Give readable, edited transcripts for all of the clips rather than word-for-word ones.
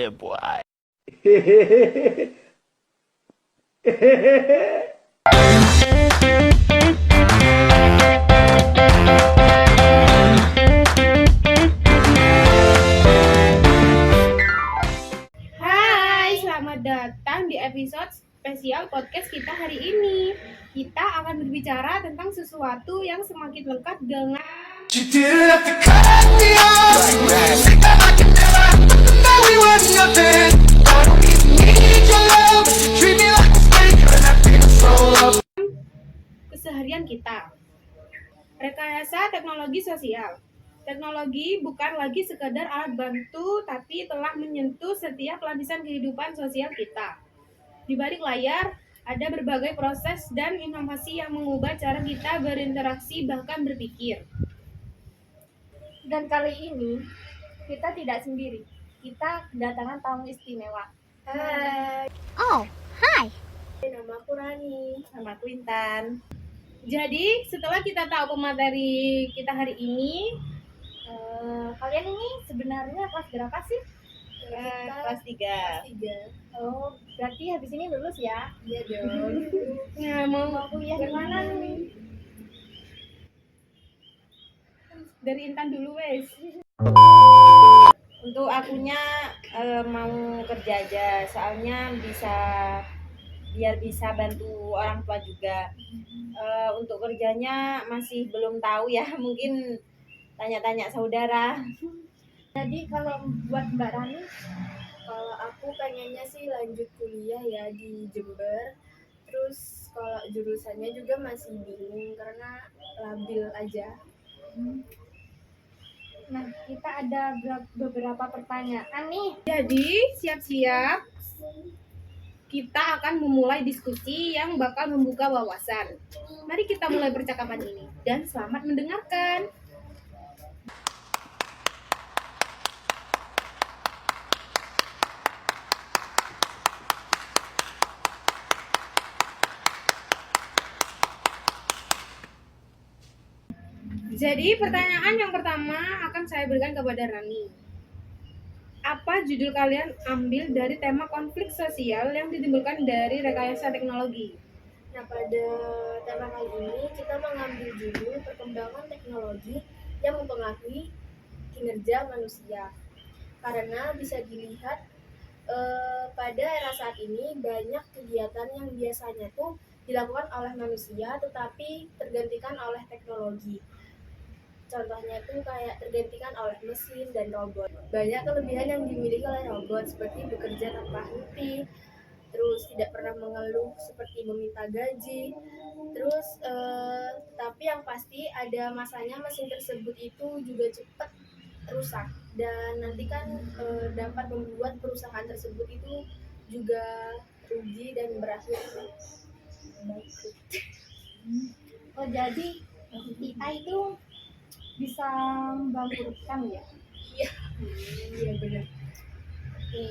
Yeah, boy. Hai, selamat datang di episode spesial podcast kita hari ini. Kita akan berbicara tentang sesuatu yang semakin lekat dengan You didn't have to cut me off like that. I can never know we were nothing. I don't even need your love, but you treat me like a stranger, and I feel so low. keseharian kita. Rekayasa teknologi sosial. Teknologi bukan lagi sekedar alat bantu, tapi telah menyentuh setiap lapisan kehidupan sosial kita. Di balik layar, ada berbagai proses dan inovasi yang mengubah cara kita berinteraksi bahkan berpikir. Dan kali ini kita tidak sendiri. Kita kedatangan tamu istimewa. Hai, Oh, hai. nama aku Rani. Nama aku Intan. Jadi, setelah kita tahu pemateri kita hari ini, Kalian ini sebenarnya kelas berapa sih? kelas 3. Oh, berarti habis ini lulus ya? Iya dong. Nah, mau Kuliah di mana nih? dari Intan dulu, wes. Untuk akunya mau kerja aja, soalnya biar bisa bantu orang tua juga. Untuk kerjanya masih belum tahu ya, mungkin tanya-tanya saudara. Jadi kalau buat Mbak Rani, Kalau aku pengennya sih lanjut kuliah ya di Jember. Terus kalau jurusannya juga masih bingung karena labil aja. nah kita ada beberapa pertanyaan nih. Jadi, siap-siap. Kita akan memulai diskusi yang bakal membuka wawasan. Mari kita mulai percakapan ini dan selamat mendengarkan. Jadi, pertanyaan yang pertama akan saya berikan kepada Rani. Apa judul kalian ambil dari tema konflik sosial yang ditimbulkan dari rekayasa teknologi? Nah, pada tema kali ini kita mengambil judul perkembangan teknologi yang mempengaruhi kinerja manusia. Karena bisa dilihat pada era saat ini banyak kegiatan yang biasanya tuh dilakukan oleh manusia tetapi tergantikan oleh teknologi. Contohnya tuh kayak tergantikan oleh mesin dan robot. Banyak kelebihan yang dimiliki oleh robot seperti bekerja tanpa henti, terus tidak pernah mengeluh seperti meminta gaji. Terus tapi yang pasti ada masanya mesin tersebut itu juga cepat rusak dan nanti kan dapat membuat perusahaan tersebut itu juga rugi dan berakhir bangkrut. Oh, jadi AI itu bisa membangkrutkan ya? Iya benar. Oke.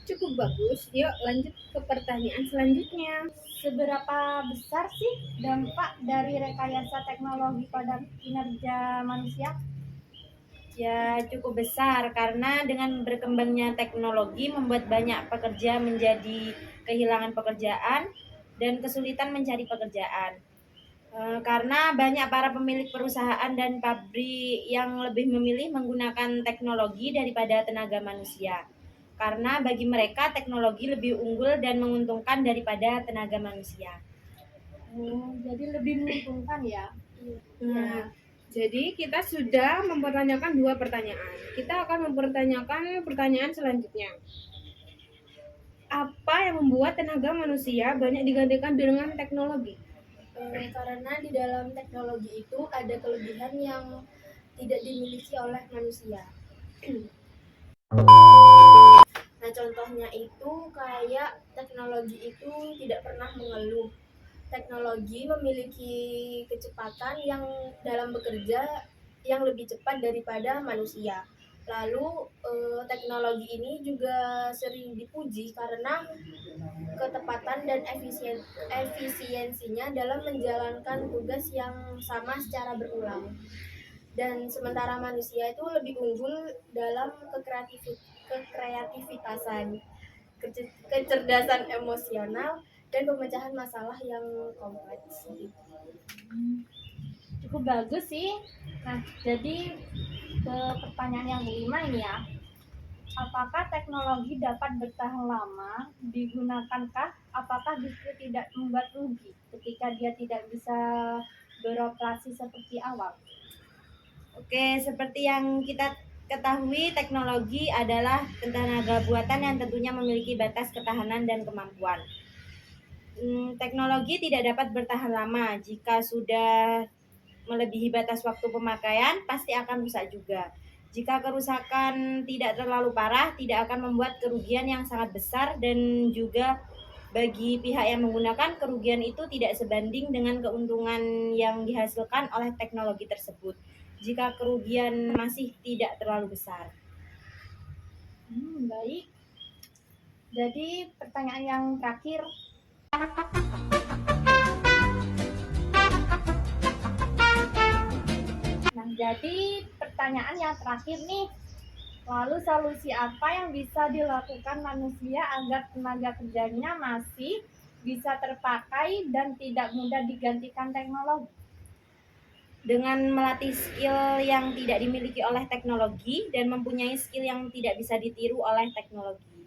Cukup bagus. Yuk lanjut ke pertanyaan selanjutnya. Seberapa besar sih dampak dari rekayasa teknologi pada kinerja manusia? Ya, cukup besar karena dengan berkembangnya teknologi membuat banyak pekerja menjadi kehilangan pekerjaan dan kesulitan mencari pekerjaan. Karena banyak para pemilik perusahaan dan pabrik yang lebih memilih menggunakan teknologi daripada tenaga manusia. Karena bagi mereka teknologi lebih unggul dan menguntungkan daripada tenaga manusia. Jadi lebih menguntungkan ya? Nah, jadi kita sudah mempertanyakan 2 pertanyaan. Kita akan mempertanyakan pertanyaan selanjutnya. Apa yang membuat tenaga manusia banyak digantikan dengan teknologi? Karena di dalam teknologi itu ada kelebihan yang tidak dimiliki oleh manusia. Nah, contohnya itu kayak teknologi itu tidak pernah mengeluh. Teknologi memiliki kecepatan yang dalam bekerja yang lebih cepat daripada manusia. Lalu teknologi ini juga sering dipuji karena ketepatan dan efisiensinya dalam menjalankan tugas yang sama secara berulang. Dan sementara manusia itu lebih unggul dalam kekreativitasan, kecerdasan emosional, dan pemecahan masalah yang kompleks. Cukup bagus sih. Nah, jadi ke pertanyaan yang kelima ini ya. Apakah teknologi dapat bertahan lama? Digunakanкah? Apakah justru tidak membuat rugi ketika dia tidak bisa beroperasi seperti awal? Oke, seperti yang kita ketahui, teknologi adalah tenaga buatan yang tentunya memiliki batas ketahanan dan kemampuan. Teknologi tidak dapat bertahan lama. Jika sudah melebihi batas waktu pemakaian, pasti akan rusak juga. Jika kerusakan tidak terlalu parah, tidak akan membuat kerugian yang sangat besar, dan juga bagi pihak yang menggunakan, kerugian itu tidak sebanding dengan keuntungan yang dihasilkan oleh teknologi tersebut jika kerugian masih tidak terlalu besar. Baik. Jadi pertanyaan yang terakhir. Nah, jadi pertanyaan yang terakhir nih. Lalu solusi apa yang bisa dilakukan manusia agar tenaga kerjanya masih bisa terpakai dan tidak mudah digantikan teknologi? Dengan melatih skill yang tidak dimiliki oleh teknologi dan mempunyai skill yang tidak bisa ditiru oleh teknologi.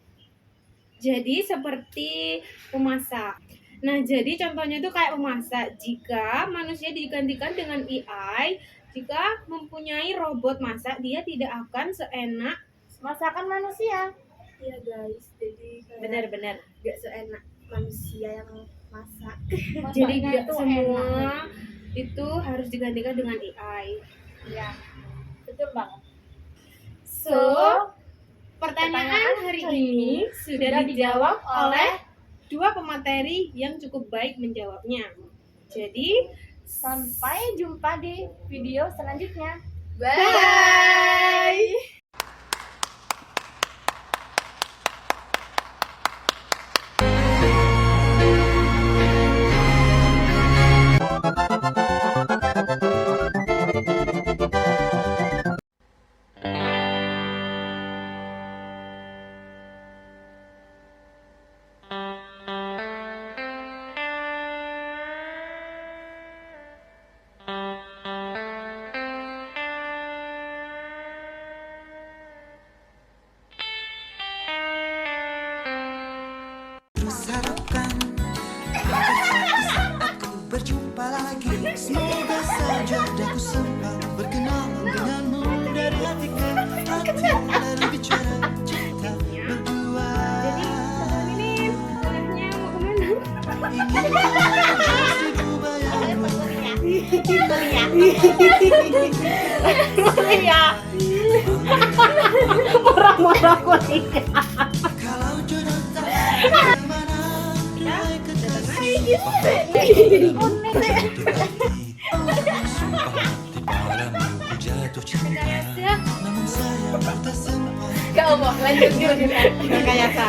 Jadi seperti memasak. Nah, jadi contohnya itu kayak memasak. Jika manusia digantikan dengan AI, jika mempunyai robot masak, dia tidak akan seenak Masakan manusia. Iya guys, jadi kayak Benar-benar. gak seenak manusia yang masak. jadi Masaknya gak itu semua enak. itu harus digantikan dengan AI. Ya, betul banget. So, pertanyaan hari ini sudah dijawab oleh dua pemateri yang cukup baik menjawabnya. Jadi, Sampai jumpa di video selanjutnya. bye! Terus harapkan agar suatu saat ku berjumpa lagi. Semoga saja daku sempat berkenalan denganmu dari hati ke hati, lalu bicara cinta berdua. Jadi, ini arahnya mau kemana? Ingin menjadi bayangmu. Kalau jodoh tak kemana, mulai kekasih. Jatuh cinta, namun sayang tak sempat. Rekayasa.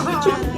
Bicara